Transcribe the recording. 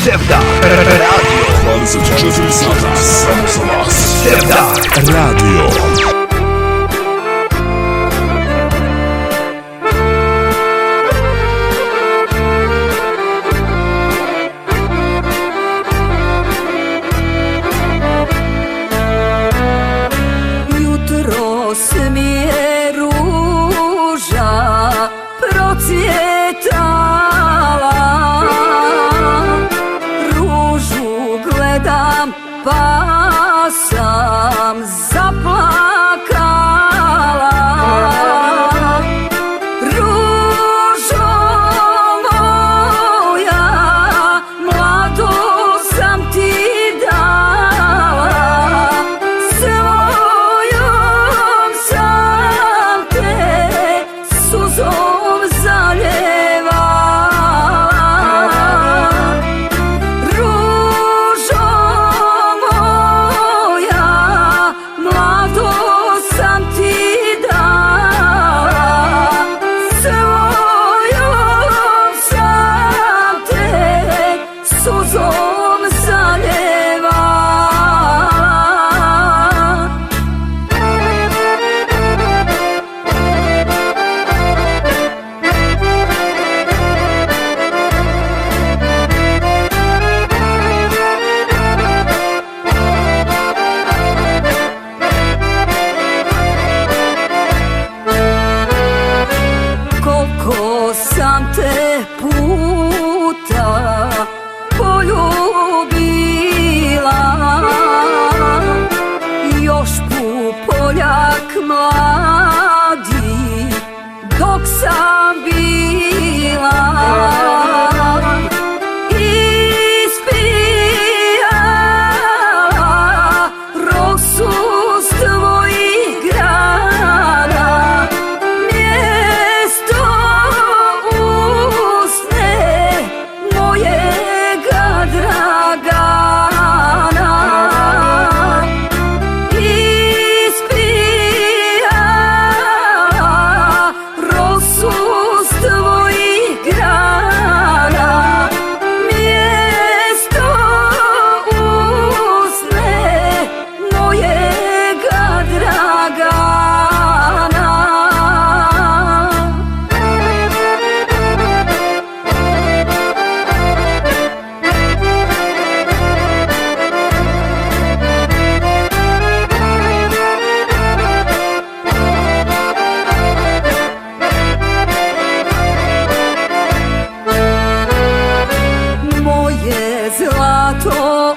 Sevda Radio 24 sata samo za vas. Sevda Radio. Jutros mi je ruža procvjetala, ružu gledam pa sam zaplakala. Ružo moja, mlado sam ti dala, svojom sam te suzom zaljevala. Ružo moja, mlado sam ti dala, svojom sam te suzom zaljevala. Koliko sam te puta poljubila, još Poljak mladi dok sam bila. Ispijala rosu s tvojih grana, mjesto usne mojega Dragana. Ispijala rosu s tvojih grana, mjesto usne mojega Dragana. Moje zlato